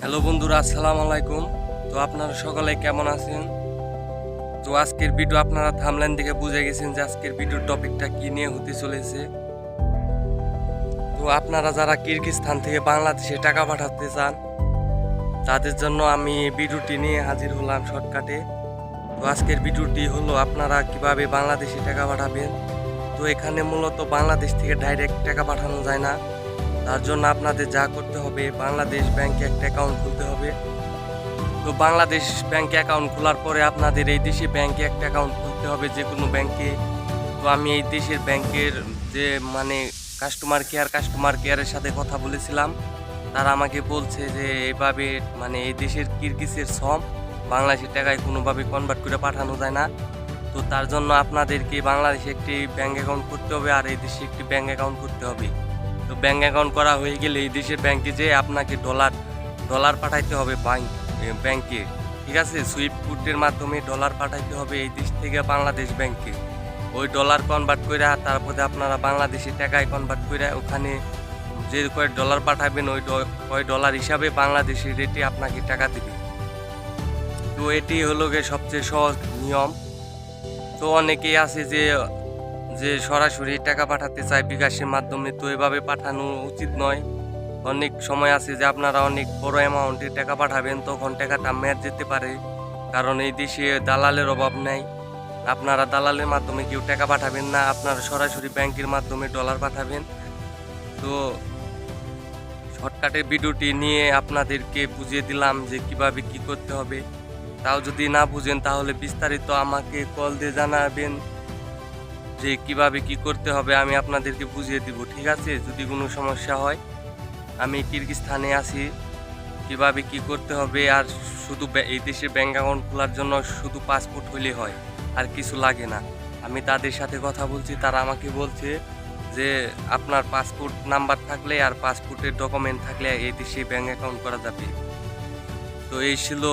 Hello বন্ধুরা, আসসালামু আলাইকুম। তো আপনারা সকলে কেমন আছেন? তো আজকের ভিডিও আপনারা থাম্বনেল দেখে বুঝে গেছেন যে আজকের ভিডিওর টপিকটা কি নিয়ে হতে চলেছে। তো আপনারা যারা কিরগিজস্তান থেকে বাংলাদেশে টাকা পাঠাতে চান তাদের জন্য আমি এই ভিডিওটি নিয়ে হাজির হলাম শর্টকাটে। তো আজকের ভিডিওটি হলো আপনারা কিভাবে বাংলাদেশে টাকা পাঠাবেন। তো এখানে মূলত বাংলাদেশ থেকে ডাইরেক্ট টাকা পাঠানো যায় না। তার জন্য আপনাদের যা করতে হবে, বাংলাদেশ ব্যাংকে একটা অ্যাকাউন্ট খুলতে হবে। তো বাংলাদেশ ব্যাংকে অ্যাকাউন্ট খোলার পরে আপনাদের এই দেশে ব্যাংকে একটা অ্যাকাউন্ট খুলতে হবে, যে কোনো ব্যাংকে। তো আমি এই দেশের ব্যাংকের যে কাস্টমার কেয়ারের সাথে কথা বলেছিলাম। তারা আমাকে বলছে যে এভাবে এই দেশের কিরগিজের সম বাংলাদেশের টাকায় কোনোভাবে কনভার্ট করে পাঠানো যায় না। তো তার জন্য আপনাদেরকে বাংলাদেশে একটি ব্যাংক অ্যাকাউন্ট করতে হবে আর এই দেশে একটি ব্যাংক অ্যাকাউন্ট করতে হবে। তো ব্যাংক অ্যাকাউন্ট করা হয়ে গেলে এই দেশের ব্যাংকে যেয়ে আপনাকে ডলার পাঠাইতে হবে ব্যাংকে। ঠিক আছে, সুইফট কোডের মাধ্যমে ডলার পাঠাইতে হবে এই দেশ থেকে বাংলাদেশ ব্যাংকে। ওই ডলার কনভার্ট করে তারপরে আপনারা বাংলাদেশি টাকায় কনভার্ট করে ওখানে যে কয় ডলার পাঠাবেন ওই কয় ডলার হিসাবে বাংলাদেশি রেটে আপনাকে টাকা দেবে। তো এটি হলো গিয়ে সবচেয়ে সহজ নিয়ম। তো অনেকেই আছে যে যে সরাসরি টাকা পাঠাতে চায় বিকাশের মাধ্যমে, তো এভাবে পাঠানো উচিত নয়। অনেক সময় আছে যে আপনারা অনেক বড় অ্যামাউন্টের টাকা পাঠাবেন, তখন টাকাটা মেয়াদ যেতে পারে, কারণ এই দেশে দালালের অভাব নেই। আপনারা দালালের মাধ্যমে কেউ টাকা পাঠাবেন না, আপনারা সরাসরি ব্যাংকের মাধ্যমে ডলার পাঠাবেন। তো শর্টকাটের ভিডিওটি নিয়ে আপনাদেরকে বুঝিয়ে দিলাম যে কিভাবে কি করতে হবে। তাও যদি না বুঝেন তাহলে বিস্তারিত আমাকে কল দিয়ে জানাবেন যে কিভাবে কি করতে হবে, আমি আপনাদেরকে বুঝিয়ে দিব। ঠিক আছে, যদি কোনো সমস্যা হয় আমি কিরগিজস্তানে আছি, কিভাবে কি করতে হবে। আর শুধু এই দেশে ব্যাংক অ্যাকাউন্ট খোলার জন্য শুধু পাসপোর্ট হইলে হয়, আর কিছু লাগে না। আমি তাদের সাথে কথা বলছি, তারা আমাকে বলছে যে আপনার পাসপোর্ট নাম্বার থাকলে আর পাসপোর্টের ডকুমেন্ট থাকলে এই দেশে ব্যাংক অ্যাকাউন্ট করা যাবে। তো এই ছিল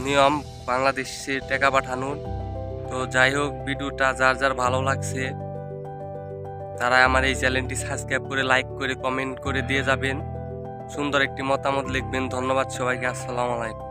নিয়ম বাংলাদেশে টাকা পাঠানোর। তো যাই হোক, ভিডিওটা যার যার ভালো লাগছে তারা আমার এই চ্যানেলটি সাবস্ক্রাইব করে, লাইক করে, কমেন্ট করে দিয়ে যাবেন। সুন্দর একটি মতামত লিখবেন। ধন্যবাদ সবাইকে। আসসালামু আলাইকুম।